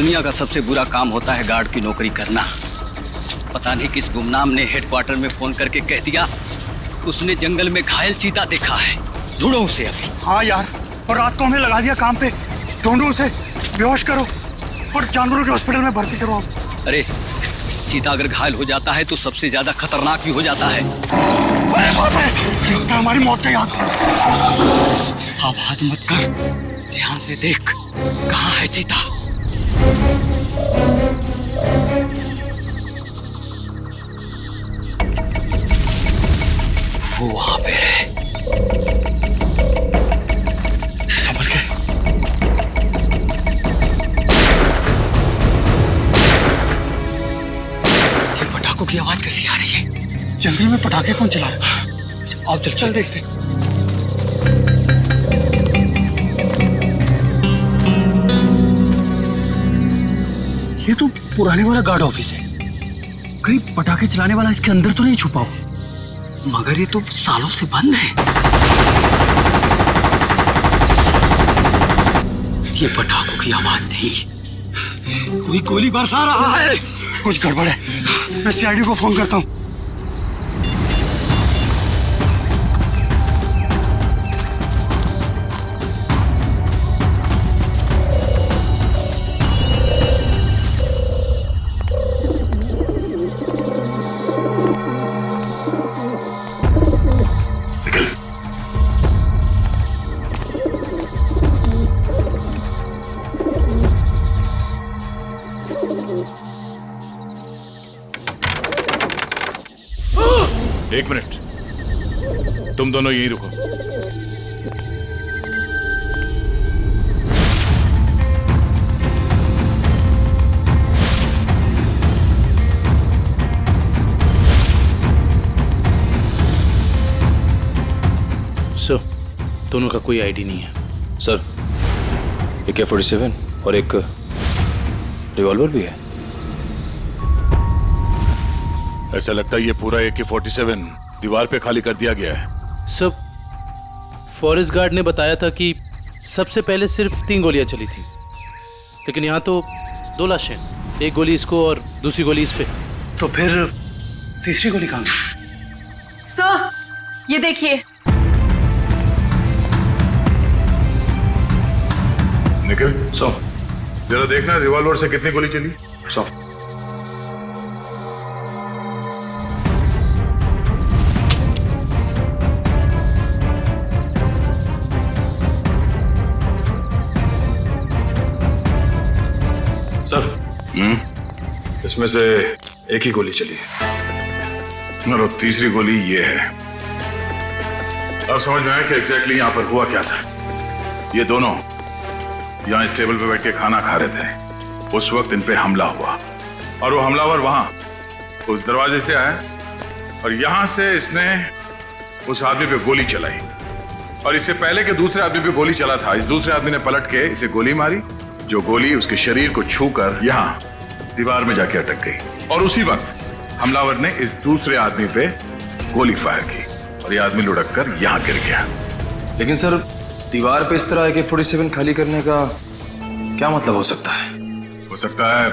दुनिया का सबसे बुरा काम होता है गार्ड की नौकरी करना। पता नहीं किस गुमनाम ने हेडक्वार्टर में फोन करके कह दिया उसने जंगल में घायल चीता देखा है। ढूंढो उसे अभी। हाँ यार, और रात को हमें लगा दिया काम पे। ढूंढो उसे, बेहोश करो और जानवरों के हॉस्पिटल में भर्ती करो। अरे चीता अगर घायल हो जाता है तो सबसे ज्यादा खतरनाक भी हो जाता है। हमारी मौत का याद। आवाज मत कर, ध्यान से देख कहाँ है चीता। वो वहां पे है। संभल के। ये पटाखों की आवाज कैसी आ रही है? जंगल में पटाखे कौन चला रहा है? आओ चल देखते। ये तो पुराने वाला गार्ड ऑफिस है। कहीं पटाखे चलाने वाला इसके अंदर तो नहीं छुपा हो? मगर ये तो सालों से बंद है। ये पटाखों की आवाज नहीं, कोई गोली बरसा रहा है। कुछ गड़बड़ है, मैं सीआईडी को फोन करता हूँ। एक मिनट, तुम दोनों यहीं रुको। सर, दोनों का कोई आईडी नहीं है। सर, AK-47 और एक रिवॉल्वर भी है। ऐसा लगता है ये पूरा AK-47 दीवार पे खाली कर दिया गया है। सब फॉरेस्ट गार्ड ने बताया था कि सबसे पहले सिर्फ 3 गोलियां चली थी, लेकिन यहाँ तो 2 लाशें, एक गोली इसको और दूसरी गोली इस पे। तो फिर तीसरी गोली कहाँ? सर, ये देखिए। निखिल, जरा देखना रिवॉल्वर से कितनी गोली चली। सर, इसमें से एक ही गोली चली है और तीसरी गोली ये है। अब समझ में आया कि एग्जैक्टली यहाँ पर हुआ क्या था। ये दोनों यहाँ इस टेबल पे बैठ के खाना खा रहे थे। उस वक्त इन पे हमला हुआ और वो हमलावर वहां उस दरवाजे से आया और यहां से इसने उस आदमी पे गोली चलाई और इससे पहले कि दूसरे आदमी पे गोली चला था, इस दूसरे आदमी ने पलट के इसे गोली मारी, जो गोली उसके शरीर को छूकर यहाँ दीवार में जाके अटक गई। और उसी वक्त हमलावर ने इस दूसरे आदमी पे गोली फायर की और ये आदमी लुढ़क कर यहाँ गिर गया। लेकिन सर, दीवार पे इस तरह AK-47 खाली करने का क्या मतलब हो सकता है? हो सकता है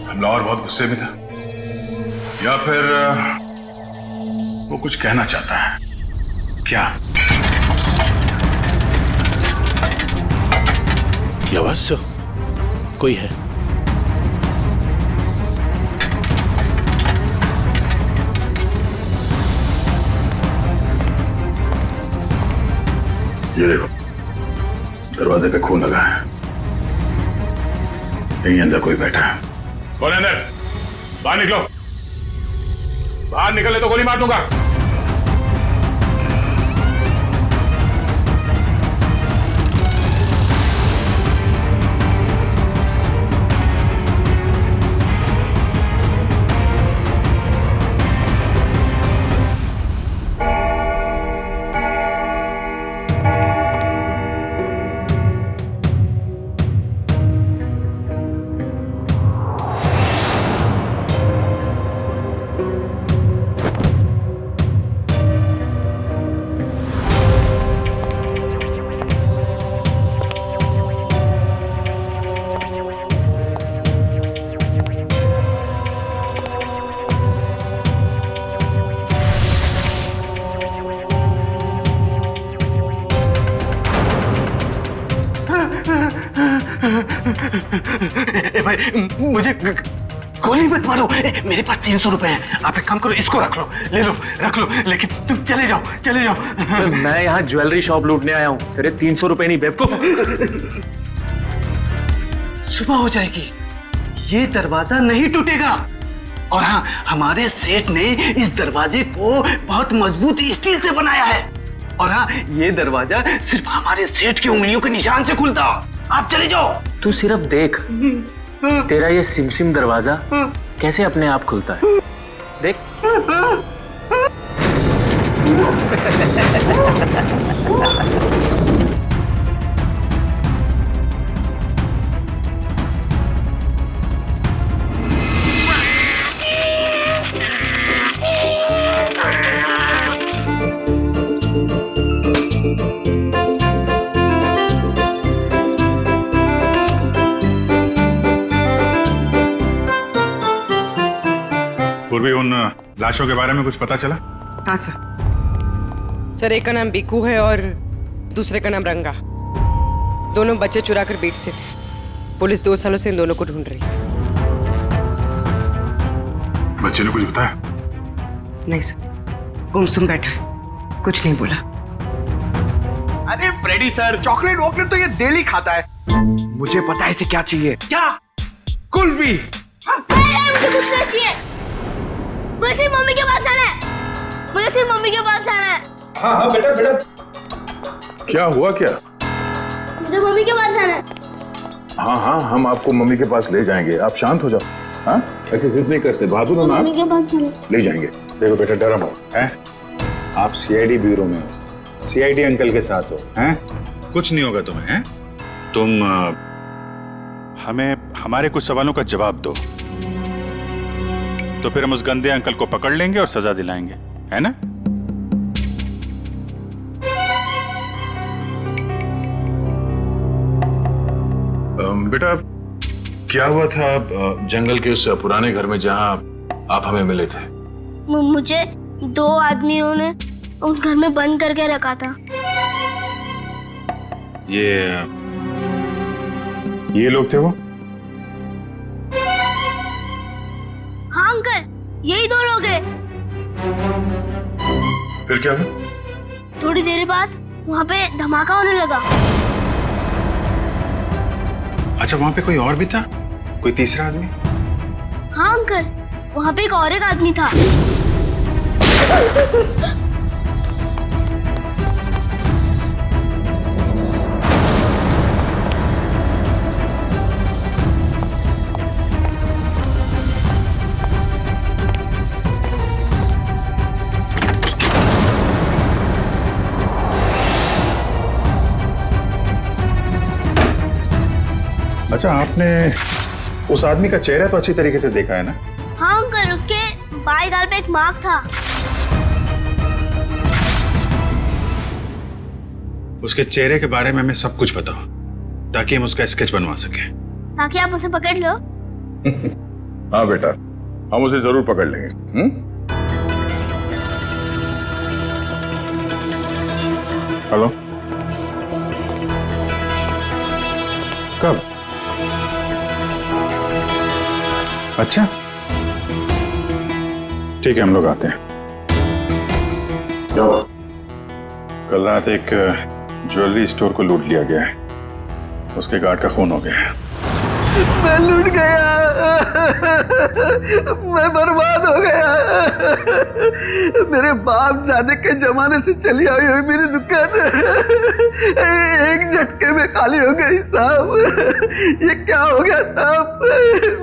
हमलावर बहुत गुस्से में था या फिर वो कुछ कहना चाहता है। क्या? ये आवाज सर, कोई है। ये देखो, दरवाजे पे खून लगा है। यहीं अंदर कोई बैठा है। कौन है अंदर? बाहर निकलो। बाहर निकले तो गोली मार दूंगा। मुझे गोली मत मारो। मेरे पास 300 रुपए हैं। आप एक काम करो, इसको रख लो, ले लो, रख लो, लेकिन तुम चले जाओ, चले जाओ। मैं यहाँ ज्वेलरी शॉप लूटने आया हूँ, तेरे 300 रुपए नहीं बेवकूफ। सुबह हो जाएगी, ये दरवाजा नहीं टूटेगा। और हाँ, हमारे सेठ ने इस दरवाजे को बहुत मजबूत स्टील से बनाया है। और हाँ, ये दरवाजा सिर्फ हमारे सेठ की उंगलियों के निशान से खुलता। आप चले जाओ। तू सिर्फ देख, तेरा ये सिमसिम दरवाजा कैसे अपने आप खुलता है, देख। पूर्वी, उन लाशों के बारे में कुछ पता चला? हाँ सर, एक का नाम बीकू है और दूसरे का नाम रंगा। दोनों बच्चे चुरा कर बेचते थे। पुलिस 2 सालों से इन दोनों को ढूंढ रही है। बच्चे ने कुछ बताया? नहीं सर, गुमसुम बैठा है, कुछ नहीं बोला। अरे फ्रेडी सर, चॉकलेट वॉकलेट तो ये डेली खाता है। मुझे पता है इसे क्या चाहिए। क्या? कुल्फी। मुझे कुछ नहीं चाहिए। मुझे तेरी मम्मी के पास जाना है। मुझे तेरी मम्मी के पास जाना है। हाँ हाँ बेटा बेटा, क्या हुआ क्या? मुझे मम्मी के पास जाना है। हाँ हाँ, हम आपको मम्मी के पास ले जाएंगे, आप शांत हो जाओ। हाँ, ऐसे जिद नहीं करते, बहादुर हो ना। मम्मी के पास जाना है। ले जाएंगे। देखो बेटा, डरो मत, हैं? आप सीआईडी ब्यूरो में हो, सीआईडी अंकल के साथ हो, हैं? कुछ नहीं होगा तुम्हें, हैं? तुम हमें हमारे कुछ सवालों का जवाब दो, तो फिर हम उस गंदे अंकल को पकड़ लेंगे और सजा दिलाएंगे, है ना? बेटा, क्या हुआ था जंगल के उस पुराने घर में जहां आप हमें मिले थे? मुझे 2 आदमियों ने उस घर में बंद करके रखा था। ये लोग थे वो? हाँ अंकल, यही 2 लोग हैं। फिर क्या हुआ? थोड़ी देर बाद वहाँ पे धमाका होने लगा। अच्छा, वहां पे कोई और भी था? कोई तीसरा आदमी? हाँ अंकल, वहाँ पे एक और एक आदमी था। अच्छा, आपने उस आदमी का चेहरा तो अच्छी तरीके से देखा है ना? हाँ अंकल, उसके बाएं गाल पे एक मार्क था। उसके चेहरे के बारे में हमें सब कुछ बताओ, ताकि हम उसका स्केच बनवा सकें। ताकि आप उसे पकड़ लो। हाँ बेटा, हम उसे जरूर पकड़ लेंगे। हेलो, कब? अच्छा, ठीक है, हम लोग आते हैं। कल रात एक ज्वेलरी स्टोर को लूट लिया गया है, उसके गार्ड का खून हो गया है। मैं लूट गया, मैं बर्बाद हो गया। मेरे बाप जाने के जमाने से चली आई हुई मेरी दुकान एक झटके में खाली हो गई साहब। ये क्या हो गया साहब?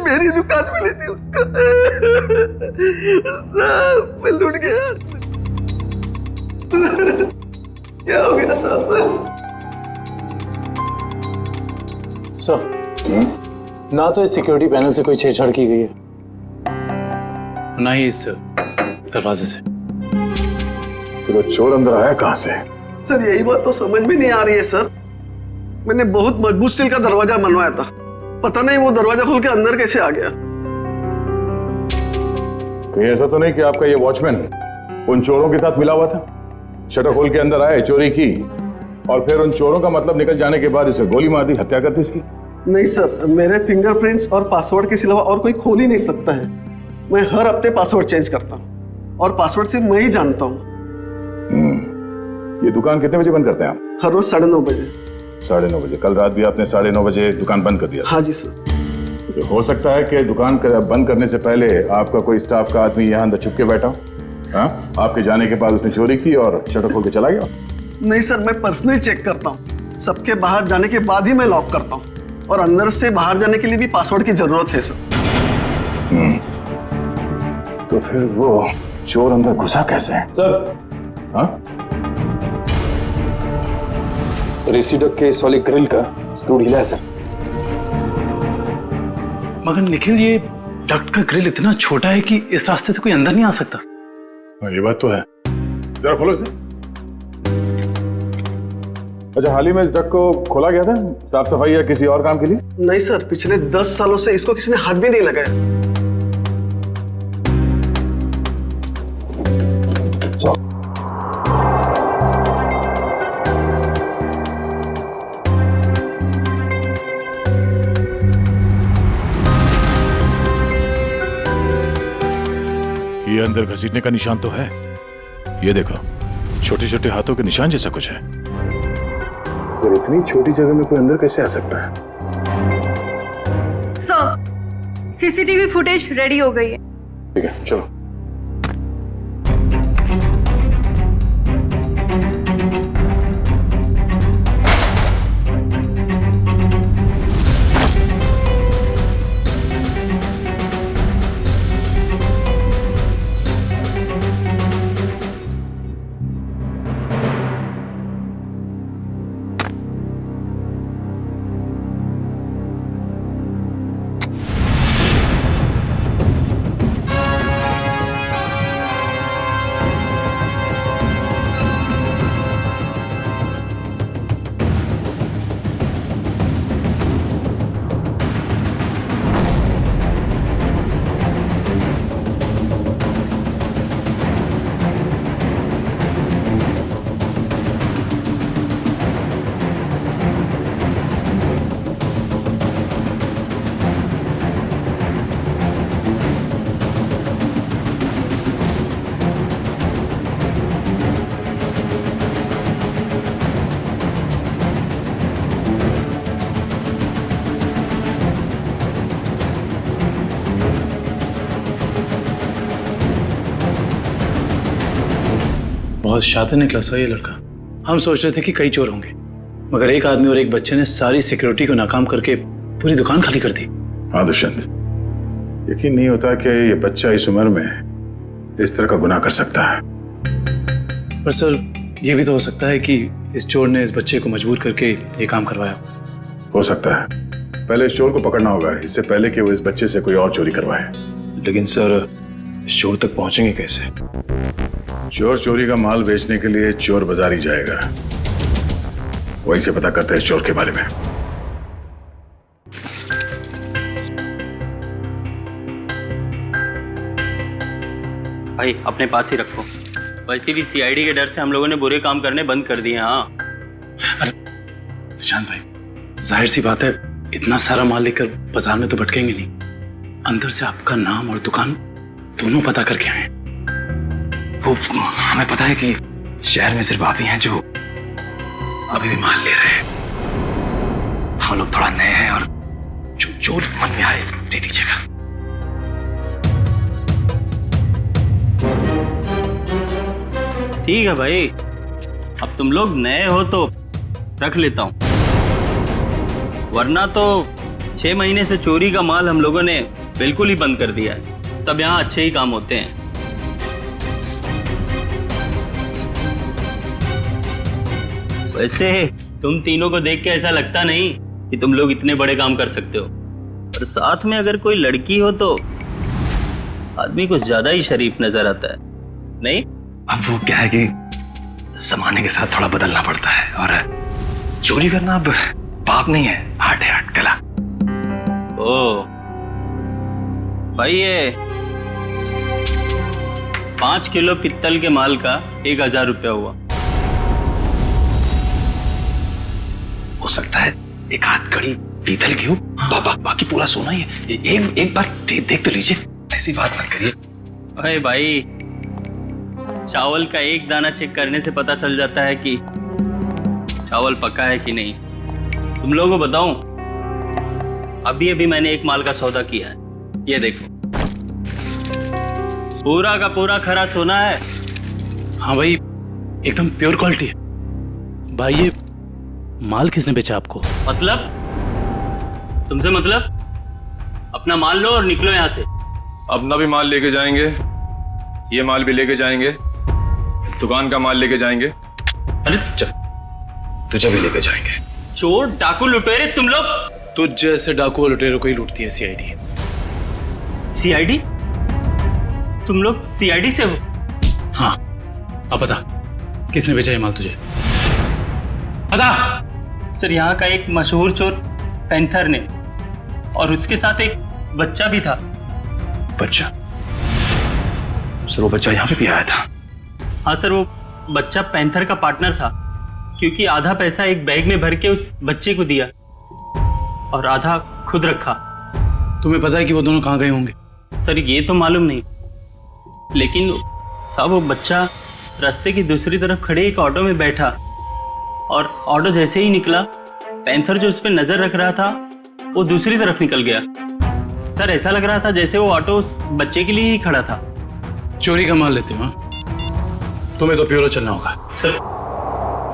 मेरी दुकान मिली थी उसको साहब, मैं लूट गया। क्या हो गया साहब? सर, ना तो इस सिक्योरिटी पैनल से कोई छेड़छाड़ की गई है, ना ही इस दरवाजे से। तो चोर अंदर आया कहां से? सर, यही बात तो समझ में नहीं आ रही है सर। मैंने बहुत मजबूत स्टील का दरवाजा बनवाया था, पता नहीं वो दरवाजा खोल के अंदर कैसे आ गया। कहीं ऐसा तो नहीं कि आपका ये वॉचमैन उन चोरों के साथ मिला हुआ था? शटर खोल के अंदर आए, चोरी की, और फिर उन चोरों का मतलब निकल जाने के बाद इसे गोली मार दी, हत्या कर दी इसकी? नहीं सर, मेरे फिंगरप्रिंट्स और पासवर्ड के सिवा और कोई खोल ही नहीं सकता है। मैं हर हफ्ते पासवर्ड चेंज करता हूँ और पासवर्ड सिर्फ मैं ही जानता हूँ। ये दुकान कितने बजे बंद करते हैं आप? हर रोज 9:30 बजे। 9:30 बजे? कल रात भी आपने 9:30 बजे दुकान बंद कर दिया? हाँ जी सर। तो हो सकता है कि दुकान बंद करने से पहले आपका कोई स्टाफ का आदमी यहाँ अंदर छुप के बैठा हो। हाँ, आपके जाने के बाद उसने चोरी की और शटर खोल के चला गया? नहीं सर, मैं पर्सनली चेक करता हूँ। सबके बाहर जाने के बाद ही मैं लॉक करता हूँ और अंदर से बाहर जाने के लिए भी पासवर्ड की जरूरत है सर। तो फिर वो चोर अंदर घुसा कैसे है? सर, हाँ? सर एसी डक के इस वाले ग्रिल का स्क्रू ढीला है सर। मगर निखिल, ये डक्ट का ग्रिल इतना छोटा है कि इस रास्ते से कोई अंदर नहीं आ सकता। ये बात तो है। जरा खोलो इसे। अच्छा, हाल ही में इस डक को खोला गया था साफ सफाई या किसी और काम के लिए? नहीं सर, पिछले 10 सालों से इसको किसी ने हाथ भी नहीं लगाया। ये अंदर घसीटने का निशान तो है। ये देखो, छोटे छोटे हाथों के निशान जैसा कुछ है। और इतनी छोटी जगह में कोई अंदर कैसे आ सकता है? सर, सीसीटीवी फुटेज रेडी हो गई है। ठीक है, चलो। बहुत शातिर निकला सर ये लड़का। हम सोच रहे थे कि कई चोर होंगे, मगर एक आदमी और एक बच्चे ने सारी सिक्योरिटी को नाकाम करके पूरी दुकान खाली कर दी। हाँ दुष्यंत, यकीन नहीं होता कि ये बच्चा इस उम्र में इस तरह का गुनाह कर सकता है। पर सर, ये भी तो हो सकता है कि इस चोर ने इस बच्चे को मजबूर करके ये काम करवाया। हो सकता है। पहले इस चोर को पकड़ना होगा, इससे पहले कि वो इस बच्चे से कोई और चोरी करवाए। लेकिन सर, इस चोर तक पहुंचेंगे कैसे? चोर चोरी का माल बेचने के लिए चोर बाजार ही जाएगा। वहीं से पता करते हैं इस चोर के बारे में। भाई अपने पास ही रखो। वैसे भी सीआईडी के डर से हम लोगों ने बुरे काम करने बंद कर दिए। हाँ अरे निशांत भाई, जाहिर सी बात है, इतना सारा माल लेकर बाजार में तो भटकेंगे नहीं। अंदर से आपका नाम और दुकान दोनों पता करके आए। वो हमें पता है कि शहर में सिर्फ आप ही हैं जो अभी भी माल ले रहे हैं। हम लोग थोड़ा नए हैं और जो मन में आए दे दीजिएगा। ठीक है भाई, अब तुम लोग नए हो तो रख लेता हूँ, वरना तो 6 महीने से चोरी का माल हम लोगों ने बिल्कुल ही बंद कर दिया है। सब यहाँ अच्छे ही काम होते हैं। वैसे तुम तीनों को देख के ऐसा लगता नहीं कि तुम लोग इतने बड़े काम कर सकते हो, और साथ में अगर कोई लड़की हो तो आदमी कुछ ज्यादा ही शरीफ नजर आता है, नहीं? अब वो क्या है कि जमाने के साथ थोड़ा बदलना पड़ता है, और चोरी करना अब पाप नहीं है, आर्ट है, आर्ट, कला। ओ भाई, ये 5 किलो पित्तल के माल का 1000 रुपया हुआ। हो सकता है एक आध कड़ी पीतल क्यों? बाकी पूरा सोना ही है। एक बार देख तो लीजिए, ऐसी बात मत करिए। अरे भाई, चावल का एक दाना चेक करने से पता चल जाता है कि चावल पका है कि नहीं। तुम लोगों को बताऊं, अभी मैंने एक माल का सौदा किया है। ये देखो, पूरा का पूरा खरा सोना है। हाँ भाई, एकदम प्योर क्वालिटी है। भाई ये माल किसने बेचा आपको? मतलब? तुमसे मतलब? अपना माल लो और निकलो यहाँ से। अपना भी माल लेके जाएंगे, ये माल भी लेके जाएंगे, इस दुकान का माल लेके जाएंगे। अरे तुझे भी लेके जाएंगे। चोर डाकू लुटेरे तुम लोग। तुझ जैसे डाकू और लुटेरों को ही लूटती है सीआईडी। सीआईडी? तुम लोग सीआईडी से हो? हाँ, अब बता किसने बेचा ये माल तुझे? बता। सर, यहाँ का एक मशहूर चोर पैंथर ने, और उसके साथ एक बच्चा भी था। बच्चा? सर वो बच्चा यहाँ पे भी आया था? हाँ सर, वो बच्चा पैंथर का पार्टनर था, क्योंकि आधा पैसा एक बैग में भर के उस बच्चे को दिया और आधा खुद रखा। तुम्हें पता है कि वो दोनों कहाँ गए होंगे? सर ये तो मालूम नहीं, लेकिन साहब वो बच्चा रास्ते की दूसरी तरफ खड़े एक ऑटो में बैठा, और ऑटो जैसे ही निकला, पैंथर जो उस पर नजर रख रहा था वो दूसरी तरफ निकल गया। सर ऐसा लग रहा था जैसे वो ऑटो उस बच्चे के लिए ही खड़ा था। चोरी का माल लेते हो? तुम्हें तो प्योरो चलना होगा। सर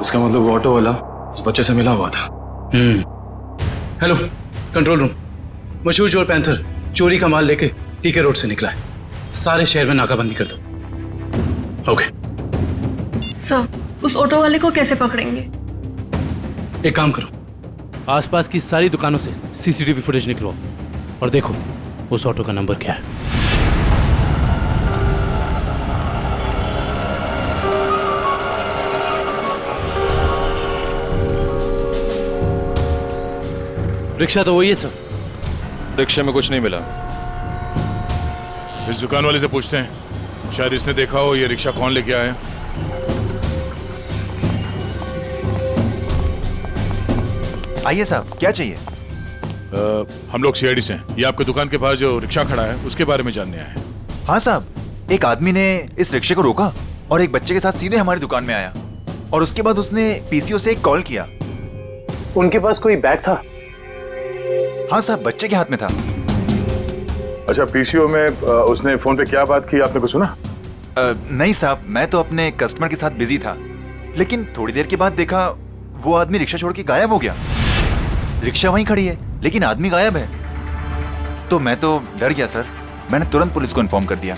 इसका मतलब वो ऑटो वाला उस बच्चे से मिला हुआ था। हेलो कंट्रोल रूम, मशहूर चोर पैंथर चोरी का माल लेके टीके रोड से निकला है। सारे शहर में नाकाबंदी कर दो। ओके सर, उस ऑटो वाले को कैसे पकड़ेंगे? एक काम करो, आसपास की सारी दुकानों से सीसीटीवी फुटेज निकलवाओ और देखो उस ऑटो का नंबर क्या है। रिक्शा तो वही है सर। रिक्शे में कुछ नहीं मिला। इस दुकान वाले से पूछते हैं, शायद इसने देखा हो ये रिक्शा कौन लेके आया। आइए साहब, क्या चाहिए? हम लोग सीआईडी से हैं। ये आपकी दुकान के पास जो रिक्शा खड़ा है उसके बारे में जानने आए हैं। हाँ साहब, एक आदमी ने इस रिक्शे को रोका और एक बच्चे के साथ सीधे हमारी दुकान में आया, और उसके बाद उसने पीसीओ से एक कॉल किया। उनके पास कोई बैग था? हाँ साहब, बच्चे के हाथ में था। अच्छा, पीसीओ में उसने फोन पे क्या बात की, आपने कुछ सुना? नहीं साहब, मैं तो अपने कस्टमर के साथ बिजी था, लेकिन थोड़ी देर के बाद देखा वो आदमी रिक्शा छोड़ के गायब हो गया। रिक्शा वहीं खड़ी है लेकिन आदमी गायब है। तो मैं तो डर गया सर, मैंने तुरंत पुलिस को इन्फॉर्म कर दिया।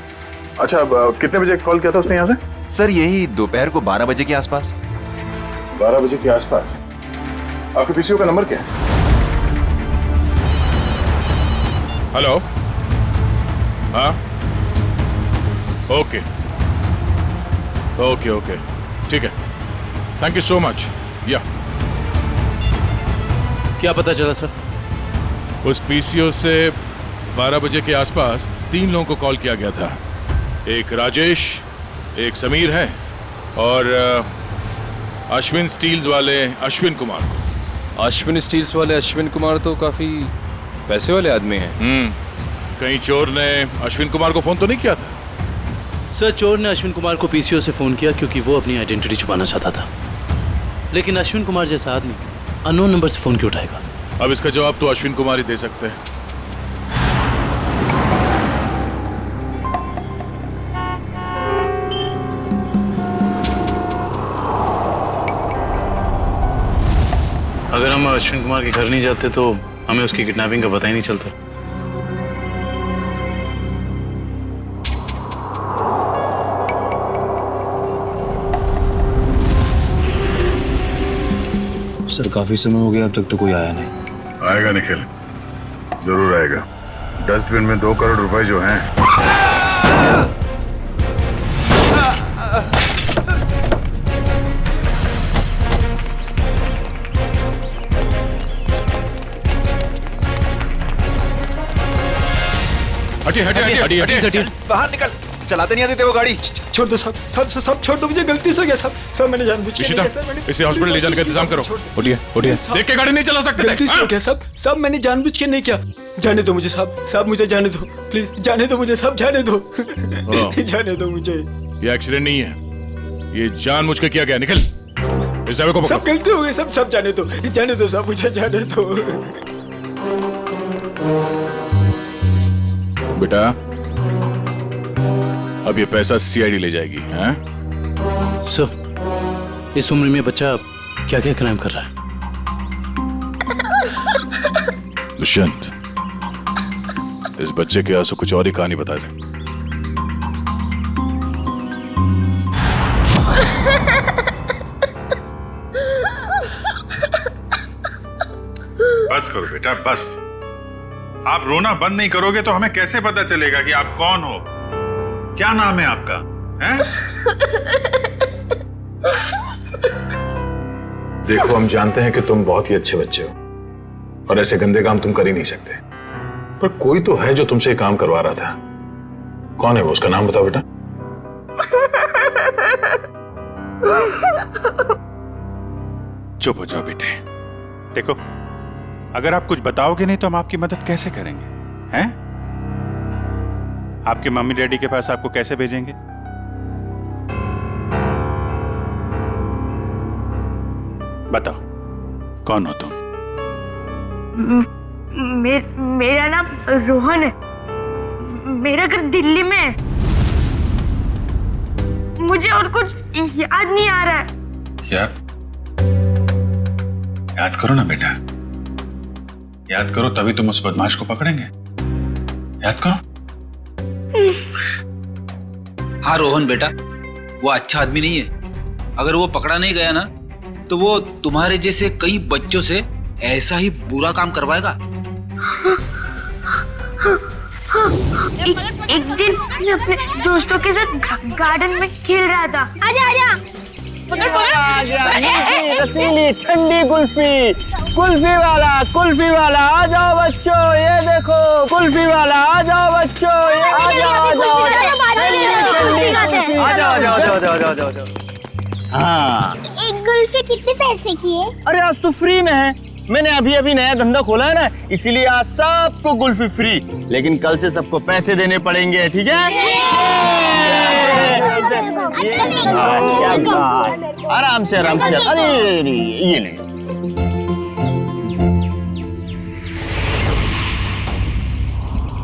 अच्छा, कितने बजे कॉल किया था उसने यहाँ से? सर यही दोपहर को 12 बजे के आसपास। 12 बजे के आसपास। आपके पीसीओ का नंबर क्या है? हेलो, हाँ, ओके ओके ओके, ठीक है, थैंक यू सो मच। या क्या पता चला सर? उस पीसीओ से 12 बजे के आसपास 3 लोगों को कॉल किया गया था। एक राजेश, एक समीर है, और अश्विन स्टील्स वाले अश्विन कुमार। अश्विन स्टील्स वाले अश्विन कुमार तो काफी पैसे वाले आदमी हैं। कहीं चोर ने अश्विन कुमार को फोन तो नहीं किया था? सर चोर ने अश्विन कुमार को पीसीओ से फोन किया क्योंकि वो अपनी आइडेंटिटी छुपाना चाहता था, लेकिन अश्विन कुमार जैसा आदमी अननोन नंबर से फोन क्यों उठाएगा? अब इसका जवाब तो अश्विन कुमार ही दे सकते हैं। अगर हम अश्विन कुमार के घर नहीं जाते तो हमें उसकी किडनैपिंग का पता ही नहीं चलता। सर काफी समय हो गया, अब तक तो कोई आया नहीं। आएगा निखिल, जरूर आएगा। डस्टबिन में 2 करोड़ रुपए जो हैं। हटिए हटिए हटिए हटिए हटिए। बाहर निकल, चलाते नहीं आते थे वो गाड़ी। छोड़ दो साहब, सब छोड़ दो, मुझे गलती से हो गया साहब। सब मैंने जानबूझ के नहीं किया सर, मैंने इसे हॉस्पिटल ले जाने का इंतजाम करो। उठिए उठिए, देख के गाड़ी नहीं चला सकते। गलती से हो गया साहब, सब मैंने जानबूझ के नहीं किया। जाने दो मुझे साहब, साहब मुझे जाने दो प्लीज, जाने दो मुझे साहब, जाने दो जाने दो मुझे। ये एक्सीडेंट नहीं है, ये जानबूझ के किया गया। निकल, इस ड्राइवर को पकड़ो। सब गलती हो गई, सब जाने दो साहब, मुझे जाने दो। बेटा अब ये पैसा सीआईडी ले जाएगी। हैं? सर, इस उम्र में बच्चा क्या क्या क्राइम कर रहा है? दुष्यंत, इस बच्चे के आंसू कुछ और ही कहानी बता दे। बस करो बेटा, बस। आप रोना बंद नहीं करोगे तो हमें कैसे पता चलेगा कि आप कौन हो? क्या नाम है आपका? हैं? देखो, हम जानते हैं कि तुम बहुत ही अच्छे बच्चे हो और ऐसे गंदे काम तुम कर ही नहीं सकते, पर कोई तो है जो तुमसे काम करवा रहा था। कौन है वो? उसका नाम बताओ बेटा। चुप हो जाओ बेटे। देखो, अगर आप कुछ बताओगे नहीं तो हम आपकी मदद कैसे करेंगे? हैं? आपके मम्मी डैडी के पास आपको कैसे भेजेंगे? बताओ, कौन हो तुम? मेरा नाम रोहन है, मेरा घर दिल्ली में है। मुझे और कुछ याद नहीं आ रहा है। याद करो ना बेटा, याद करो, तभी तुम उस बदमाश को पकड़ेंगे। याद करो। हाँ रोहन बेटा, वो अच्छा आदमी नहीं है। अगर वो पकड़ा नहीं गया ना तो वो तुम्हारे जैसे कई बच्चों से ऐसा ही बुरा काम करवाएगा। एक दिन मैं अपने दोस्तों के साथ गार्डन में खेल रहा था। आजा आजा, रसीली ठंडी कुल्फी, कुल्फी वाला आ जाओ बच्चों, ये देखो कुल्फी वाला आ जाओ बच्चों, ये आ जाओ। हाँ, एक कुल्फी कितने पैसे की है? अरे आज तो फ्री में है, मैंने अभी नया धंधा खोला है ना, इसीलिए आज सबको कुल्फी फ्री, लेकिन कल से सबको पैसे देने पड़ेंगे, ठीक है? आराम से अरे ये ले।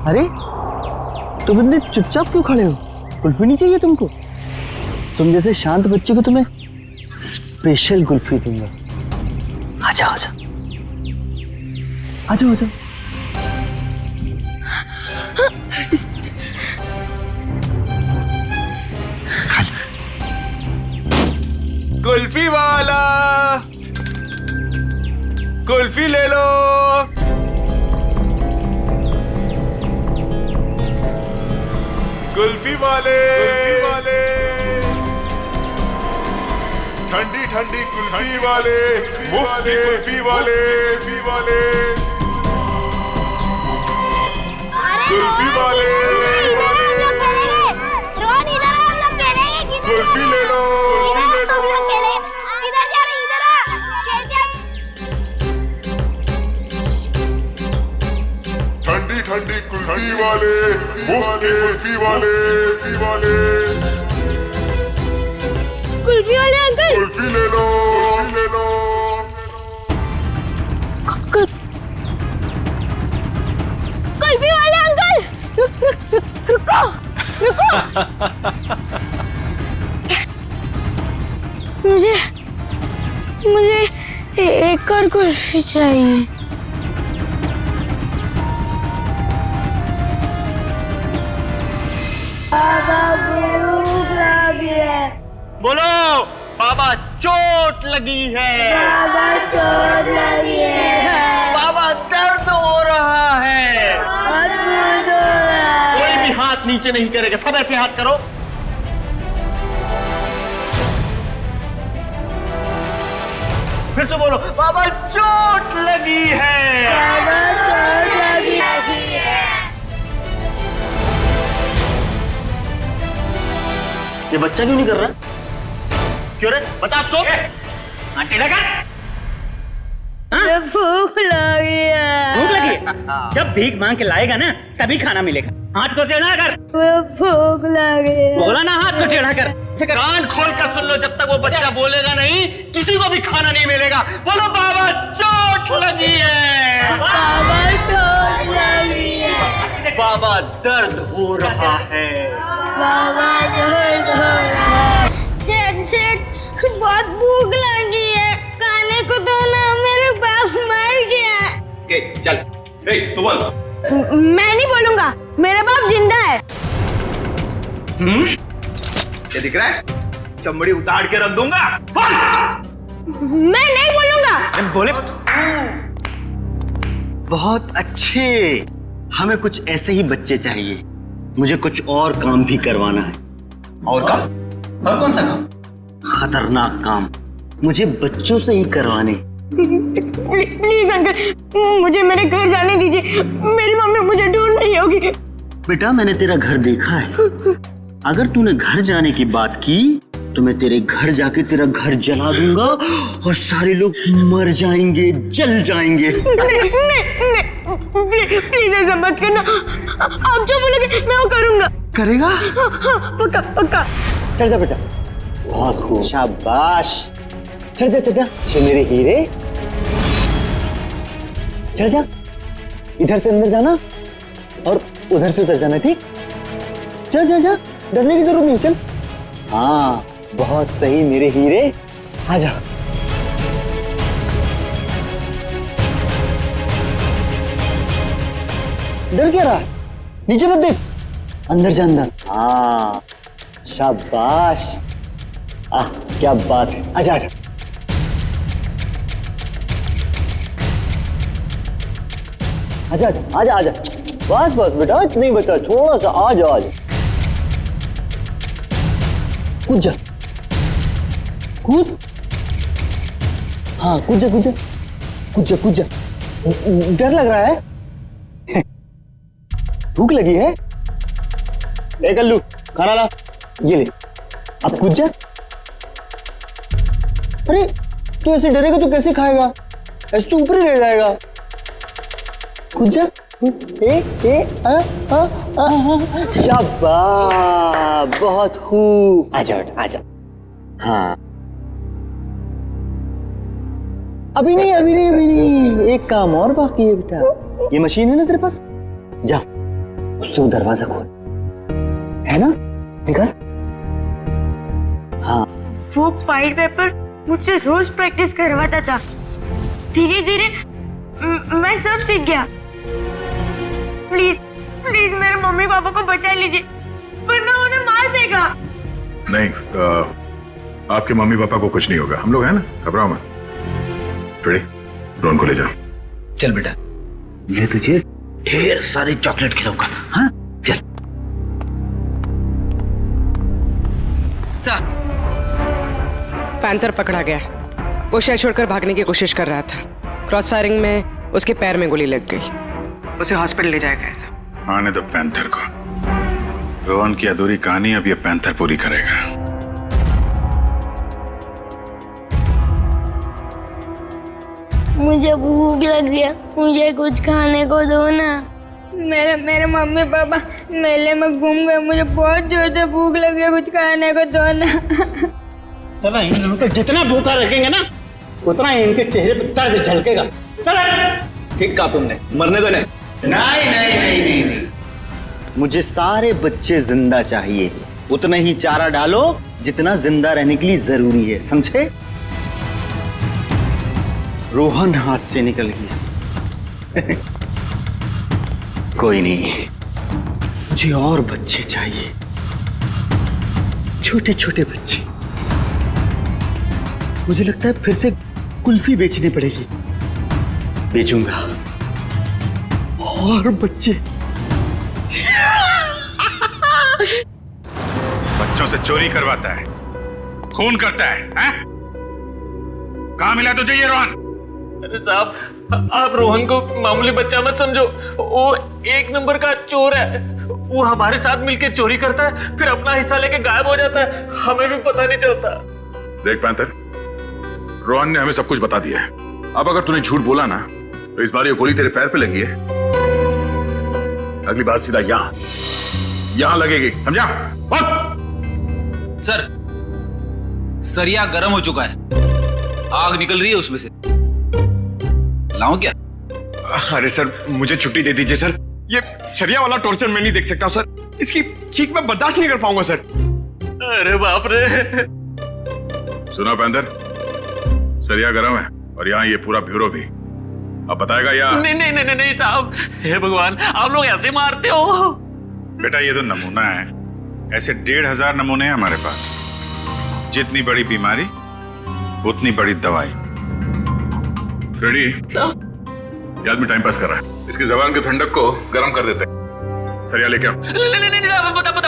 अरे तो बंदे चुपचाप क्यों खड़े हो? कुल्फी नहीं चाहिए तुमको? तुम जैसे शांत बच्चे को तुम्हें स्पेशल कुल्फी दूंगा। आजा आजा आजा आजा। कुल्फी वाला, कुल्फी ले लो। कुल्फी वाले, ठंडी ठंडी कुल्फी वाले, मुफ्त कुल्फी वाले, कुल्फी वाले, रोहन इधर आ, हम लोग खेलेंगे। किधर कुल्फी ले लो, हम लोग खेलें। इधर जा रहे, इधर आ, ठंडी ठंडी कुल्फी वाले, मुफ्त कुल्फी वाले, कुल्फी वाले अंकल, कुल्फी ले लो, कुल्फी वाले अंकल, रुको। मुझे एक और कुल्फी चाहिए। बाबा भूख लगी है। बोलो बाबा चोट लगी है। बाबा चोट लगी है। बाबा दर्द हो रहा है। दर्द हो रहा है। कोई भी हाथ नीचे नहीं करेगा, सब ऐसे हाथ करो। फिर से बोलो, बाबा चोट लगी है। बाबा चोट लगी है। ये बच्चा क्यों नहीं कर रहा? क्यों रे? बता उसको। भूख लगी है। भूख लगी है? जब भीख मांग के लाएगा ना तभी खाना मिलेगा। हाथ को टेढ़ा कर। भूख लगी है। बोला ना हाथ को टेढ़ा कर। कान खोल कर सुन लो, जब तक वो बच्चा बोलेगा नहीं किसी को भी खाना नहीं मिलेगा। बोलो बाबा चोट लगी है। बाबा चोट लगी है। बाबा दर्द हो रहा है। बाबा दर्द हो रहा है। सेठ बहुत भूख लगी है, खाने को दो ना, मेरे बाप मर गया। चल तू बोल। मैं नहीं बोलूंगा, मेरा बाप जिंदा है। क्या दिख रहा है? चमड़ी उतार के रख दूंगा। मैं नहीं बोलूंगा। बोले बहुत अच्छे, हमें कुछ ऐसे ही बच्चे चाहिए। मुझे कुछ और काम भी करवाना है। और काम? और कौन सा काम? खतरनाक काम मुझे बच्चों से ही करवाने। प्लीज अंकल, मुझे मेरे घर जाने दीजिए। मेरी मम्मी मुझे ढूंढ रही होगी। बेटा मैंने तेरा घर देखा है। अगर तूने घर जाने की बात की तो मैं तेरे घर जाके तेरा घर जला दूंगा और सारे लोग मर जाएंगे, जल जाएंगे। प्लीज ऐसा मत करना। आप जो बोलोगे मैं वो करूंगा। करेगा? पक्का पक्का। चढ़ जा बेटा। बहुत खूब, शाबाश। चढ़ जा, चढ़ जा। छे मेरे हीरे, चढ़ जा। इधर से अंदर जाना और उधर से उधर जाना, ठीक? जा जा जा, डरने की जरूरत नहीं, चल। हाँ बहुत सही मेरे हीरे, आजा। डर क्या रहा है? नीचे मत देख, अंदर जा अंदर। हाँ शाबाश। क्या बात है, आजा आजा। आजा आजा आजा आजा। बस बस बेटा, नहीं बता, थोड़ा सा आजा आजा। कूद जा, कूद। हाँ कूद जा, कूद जा, कूद जा, कूद जा। डर लग रहा है? भूख लगी है? ए कल्लू, खाना ला, ये ले। अब कूद जा। अरे तू ऐसे डरेगा तो कैसे खाएगा? ऐसे तो ऊपर ही रह जाएगा। कूद जा। शाबाश, बहुत खूब। आजा आजा। हाँ अभी नहीं, अभी नहीं, अभी नहीं, एक काम और बाकी है बेटा। ये मशीन है ना तेरे पास, जा उससे वो दरवाजा खोल, है ना? निकल। हाँ वो पाइड पेपर मुझसे रोज प्रैक्टिस करवाता था। धीरे धीरे मैं सब सीख गया। प्लीज प्लीज मेरे मम्मी पापा को बचा लीजिए, वरना उन्हें मार देगा। नहीं, आपके मम्मी पापा को कुछ नहीं होगा, हम लोग हैं ना, घबराओ मत। रेडी? ड्रोन को ले जाओ। चल बेटा, मैं तुझे ढेर सारे चॉकलेट खिलाऊंगा। हाँ चल। सर, पैंथर पकड़ा गया। वो शहर छोड़कर भागने की कोशिश कर रहा था। क्रॉस फायरिंग में उसके पैर में गोली लग गई। उसे हॉस्पिटल ले जाएगा। ऐसा आने दो पैंथर को। रोहन की अधूरी कहानी अब ये पैंथर पूरी करेगा। मुझे भूख लगी है, मुझे कुछ खाने को दो ना। मेरे मम्मी पापा मेले में घूम गए, मुझे बहुत जोर से भूख लगी है, कुछ खाने को दो ना। चलो इन लोगों को जितना भूखा रखेंगे ना उतना ही इनके चेहरे पर दर्द झलकेगा। चलो। ठीक कहा तुमने, मरने दो। नहीं नहीं नहीं नहीं नहीं, मुझे सारे बच्चे जिंदा चाहिए। उतना ही चारा डालो जितना जिंदा रहने के लिए जरूरी है, समझे? रोहन हाथ से निकल गया। कोई नहीं, मुझे और बच्चे चाहिए, छोटे छोटे बच्चे। मुझे लगता है फिर से कुल्फी बेचनी पड़ेगी, बेचूंगा और बच्चे। बच्चों से चोरी करवाता है, खून करता है, हैं? कहाँ मिला तुझे ये रोहन? अरे साहब, आप रोहन को मामूली बच्चा मत समझो, वो एक नंबर का चोर है। वो हमारे साथ मिलके चोरी करता है, फिर अपना हिस्सा लेके गायब हो जाता है, हमें भी पता नहीं चलता। देख पैंथर, रोहन ने हमें सब कुछ बता दिया है। अब अगर तूने झूठ बोला ना तो इस बार ये गोली तेरे पैर पे लगी है, अगली बार सीधा यहां लगेगी, समझा? सर, सरिया गर्म हो चुका है, आग निकल रही है उसमें से। लाऊं क्या? अरे सर, मुझे छुट्टी दे दीजिए सर। ये सरिया वाला टॉर्चर मैं नहीं देख सकता सर। इसकी चीख मैं बर्दाश्त नहीं कर पाऊंगा सर। अरे बाप रे। सुना पैंथर, सरिया गरम है और यहाँ ये पूरा ब्यूरो भी। अब बताएगा या नहीं साहब, हे भगवान, आप लोग ऐसे मारते हो? बेटा ये तो नमूना है, ऐसे 1500 नमूने हैं हमारे पास। जितनी बड़ी बीमारी उतनी बड़ी दवाई। फ्रेडी, ये आदमी टाइम पास कर रहा है, इसकी जबान के ठंडक को गर्म कर देते हैं। सरिया लेके आओ। नहीं साहब, बता दो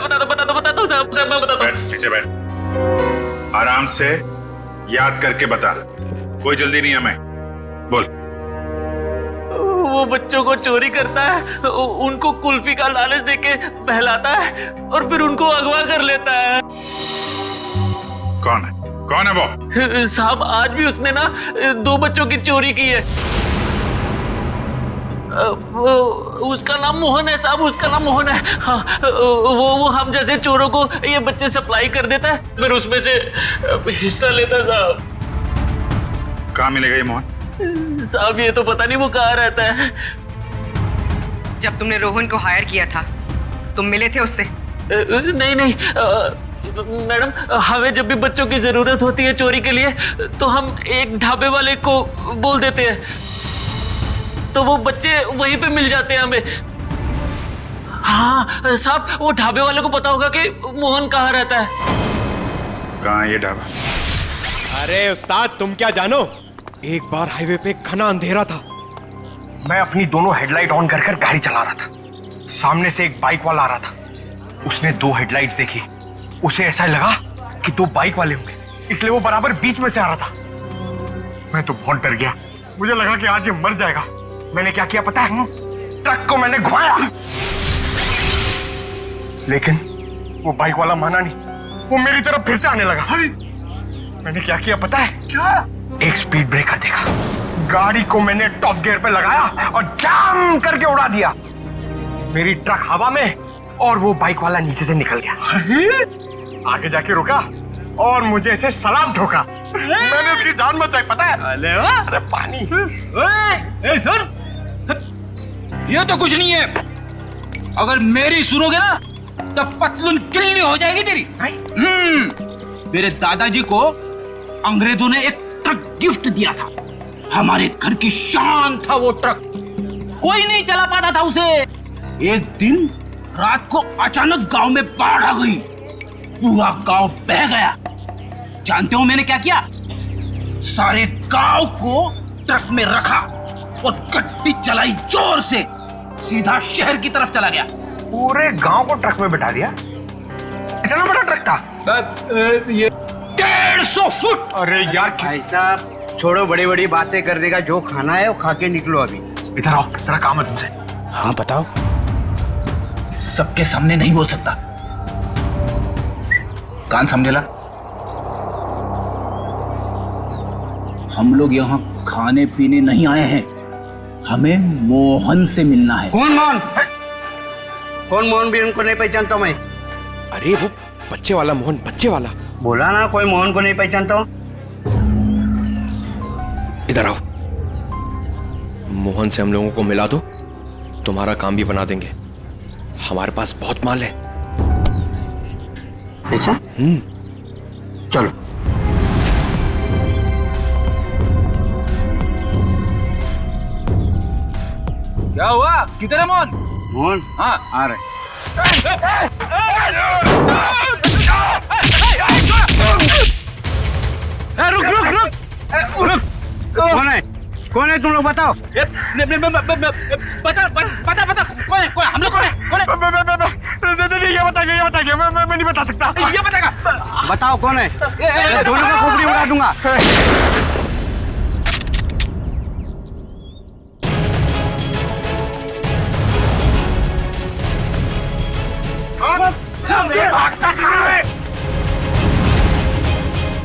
साहब, मैं बता दो। बैठ, नीचे बैठ, आराम से याद करके बता, कोई जल्दी नहीं हमें। बोल। वो बच्चों को चोरी करता है, उनको कुल्फी का लालच देके बहलाता है और फिर उनको अगवा कर लेता है। कौन है वो? साहब, आज भी उसने ना 2 बच्चों की चोरी की है। उसका नाम मोहन है साहब, उसका नाम मोहन है। हाँ, वो हम जैसे चोरों को ये बच्चे सप्लाई कर देता है, फिर उसमें से हिस्सा लेता है साहब। कहाँ मिलेगा ये मोहन? साहब ये तो पता नहीं वो कहाँ रहता है। जब तुमने रोहन को हायर किया था, तुम मिले थे उससे? नहीं मैडम, हमें जब भी बच्चों की जरूरत होती है चोरी के लिए तो हम एक ढाबे वाले को बोल देते हैं, तो वो बच्चे वहीं पे मिल जाते हैं हमें। हाँ साहब, वो ढाबे वाले को पता होगा कि मोहन कहाँ रहता है। कहाँ है ये ढाबा? अरे उस्ताद, तुम क्या जानो, एक बार हाईवे पे घना अंधेरा था। मैं अपनी दोनों हेडलाइट ऑन कर गाड़ी चला रहा था। सामने से एक बाइक वाला आ रहा था। उसने 2 हेडलाइट्स देखी। उसे ऐसा लगा कि 2 बाइक वाले होंगे, इसलिए वो बराबर बीच में से आ रहा था। मैं तो बहुत डर गया, मुझे लगा कि आज ये मर जाएगा। मैंने क्या किया पता है? ट्रक को मैंने घुमाया, लेकिन वो बाइक वाला माना नहीं, वो मेरी तरफ फिर से आने लगा। मैंने क्या किया पता है? क्या? एक स्पीड ब्रेकर देखा, गाड़ी को मैंने टॉप गियर पे लगाया और जाम करके उड़ा दिया। मेरी ट्रक हवा में और वो बाइक वाला नीचे से निकल गया। आगे जाके रुका और मुझे ऐसे सलाम ठोका। मैंने उसकी जान बचाई पता है? अरे पानी। ए सर, ये तो कुछ नहीं है। अगर मेरी सुनोगे ना तो पतलून किल्ली हो जाएगी तेरी। मेरे दादाजी को अंग्रेजों ने एक ट्रक गिफ्ट दिया था, हमारे घर की शान था वो ट्रक, कोई नहीं चला पाता था उसे। एक दिन रात को अचानक गांव में बाढ़ आ गई, पूरा गांव बह गया। जानते हो मैंने क्या किया? सारे गांव को ट्रक में रखा और गड्डी चलाई जोर से, सीधा शहर की तरफ चला गया। पूरे गांव को ट्रक में बिठा दिया? इतना बड़ा ट्रक था? ये 150 फुट। अरे यार भाई साहब, छोड़ो बड़ी बड़ी बातें करने का, जो खाना है वो खा के निकलो अभी। इधर आओ, तेरा काम है तुमसे। हाँ बताओ। सबके सामने नहीं बोल सकता, कान समझे ला। हम लोग यहाँ खाने पीने नहीं आए हैं, हमें मोहन से मिलना है। कौन मोहन? कौन मोहन भी उनको नहीं पहचानता मैं। अरे वो बच्चे वाला मोहन, बच्चे वाला। बोला ना कोई मोहन को नहीं पहचानता हूँ। इधर आओ, मोहन से हम लोगों को मिला दो, तुम्हारा काम भी बना देंगे। हमारे पास बहुत माल है। ऐसा? चलो। क्या हुआ? किधर है मोहन? मोहन? हाँ आ रहे। रुक रुक रुक रुक। कौन है तुम लोग बताओ। बता कौन है? हम लोग कौन है? ये बताइए, मैं नहीं बता सकता। ये बताएगा। बताओ कौन है, दोनों का खोपड़ी उड़ा दूंगा।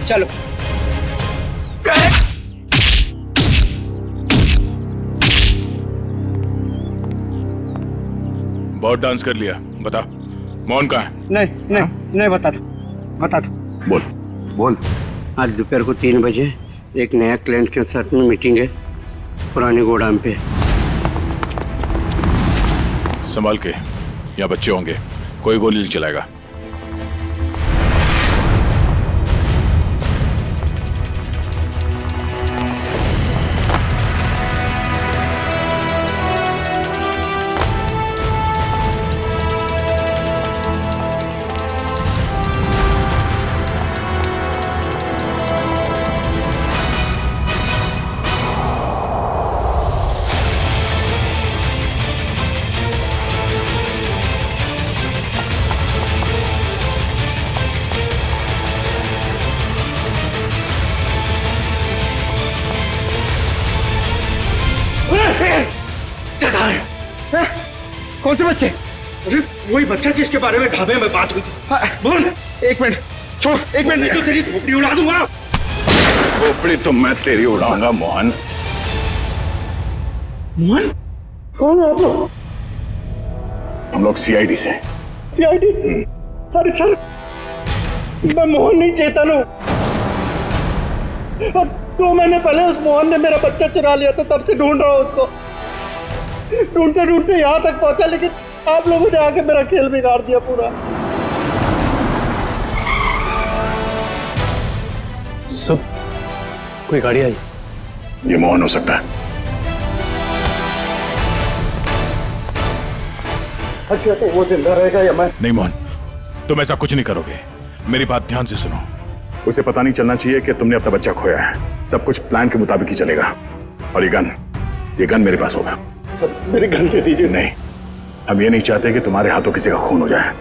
चलो। बहुत डांस कर लिया, बता मोहन कहाँ है? नहीं बता दो। बोल। आज दोपहर को 3 बजे एक नया क्लाइंट के साथ में मीटिंग है पुराने गोदाम पे। संभाल के, यहाँ बच्चे होंगे, कोई गोली नहीं चलाएगा। कौन से बच्चे? अरे वही बच्चा जिसके बारे में ढाबे में बात हुई थी। बोल। 1 मिनट छोड़, 1 मिनट, नहीं तो तेरी खोपड़ी उड़ा दूंगा। खोपड़ी तो मैं तेरी उड़ाऊंगा मोहन। मोहन? कौन है आप लोग? हम लोग CID से। CID? अरे सर, मैं मोहन नहीं, चेतन हूँ। और 2 महीने पहले उस मोहन ने मेरा बच्चा चुरा लिया था, तब से ढूंढ रहा हूँ उसको। ढूंढते ढूंढते यहाँ तक पहुंचा, लेकिन आप लोगों ने आके मेरा खेल बिगाड़ दिया पूरा। सब कोई गाड़ी आई? ये मोहन हो सकता है। अच्छा, तो वो जिंदा रहेगा या मैं? नहीं मोहन, तुम ऐसा कुछ नहीं करोगे। मेरी बात ध्यान से सुनो। उसे पता नहीं चलना चाहिए कि तुमने अपना बच्चा खोया है। सब कुछ प्लान के मुताबिक ही चलेगा। और ये गन मेरे पास होगा। मेरी गन दे दीजिए। नहीं, हम ये नहीं चाहते कि तुम्हारे हाथों किसी का खून हो जाए।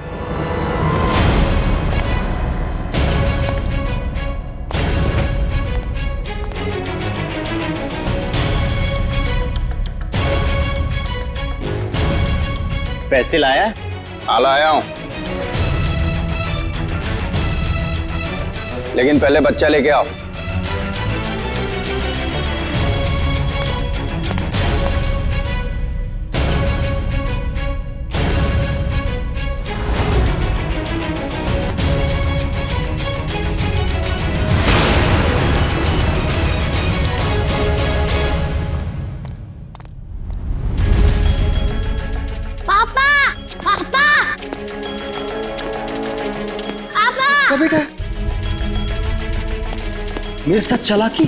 पैसे लाया? हाँ लाया हूं, लेकिन पहले बच्चा लेके आओ। बेटा मेरे साथ चालाकी,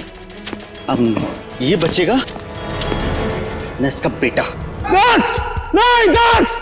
अब ये बचेगा न इसका बेटा। नहीं दक्ष!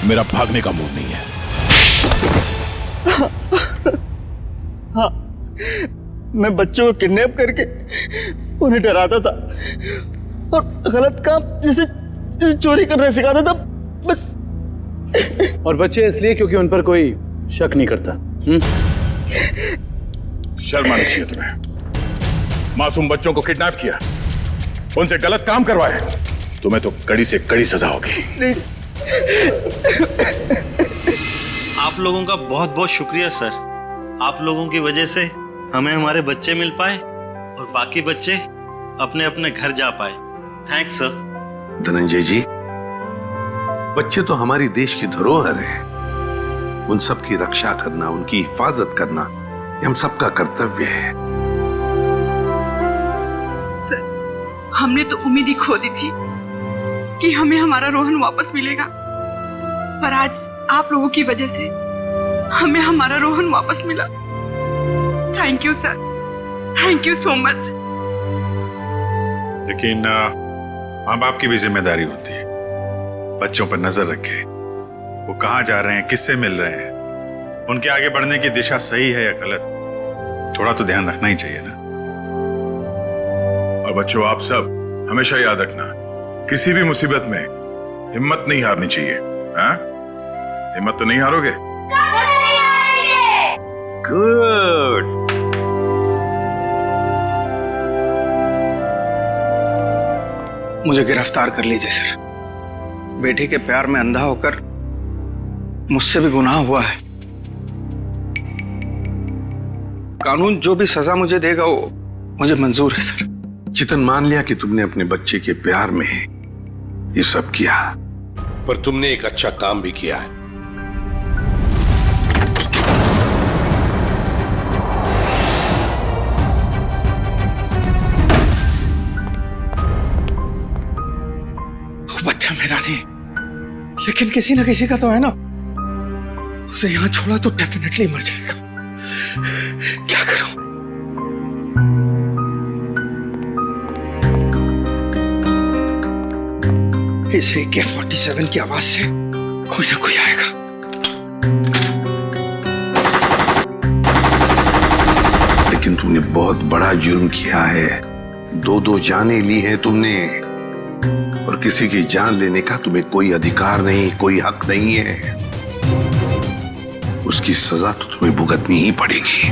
मेरा भागने का मूड नहीं है। हाँ, मैं बच्चों को किडनैप करके उन्हें डराता था और गलत काम जैसे चोरी करना सिखाता था बस। और बच्चे इसलिए क्योंकि उन पर कोई शक नहीं करता। शर्म आनी चाहिए तुम्हें। मासूम बच्चों को किडनैप किया, उनसे गलत काम करवाए, तुम्हें तो कड़ी से कड़ी सजा होगी। आप लोगों का बहुत बहुत शुक्रिया सर। आप लोगों की वजह से हमें हमारे बच्चे मिल पाए और बाकी बच्चे अपने अपने घर जा पाए। Thanks sir. धनंजय जी, बच्चे तो हमारी देश की धरोहर है। उन सब की रक्षा करना, उनकी हिफाजत करना ये हम सबका कर्तव्य है। सर, हमने तो उम्मीद ही खो दी थी कि हमें हमारा रोहन वापस मिलेगा, पर आज आप लोगों की वजह से हमें हमारा रोहन वापस मिला। Thank you sir, thank you so much. लेकिन माँ बाप की भी जिम्मेदारी होती है, बच्चों पर नजर रखे, वो कहाँ जा रहे हैं, किससे मिल रहे हैं, उनके आगे बढ़ने की दिशा सही है या गलत, थोड़ा तो ध्यान रखना ही चाहिए ना। और बच्चों, आप सब हमेशा याद रखना, किसी भी मुसीबत में हिम्मत नहीं हारनी चाहिए। हाँ, हिम्मत तो नहीं हारोगे? गुड। मुझे गिरफ्तार कर लीजिए सर। बेटी के प्यार में अंधा होकर मुझसे भी गुनाह हुआ है। कानून जो भी सजा मुझे देगा वो मुझे मंजूर है सर। चितन, मान लिया कि तुमने अपने बच्चे के प्यार में ये सब किया, पर तुमने एक अच्छा काम भी किया है। बच्चा मेरा नहीं, लेकिन किसी ना किसी का तो है ना। उसे यहां छोड़ा तो डेफिनेटली मर जाएगा। क्या करूं? इस AK-47 की आवाज से कोई ना कोई आएगा। लेकिन तुमने बहुत बड़ा जुर्म किया है। दो जानें ली हैं तुमने, और किसी की जान लेने का तुम्हें कोई अधिकार नहीं, कोई हक नहीं है। उसकी सजा तो तुम्हें भुगतनी ही पड़ेगी।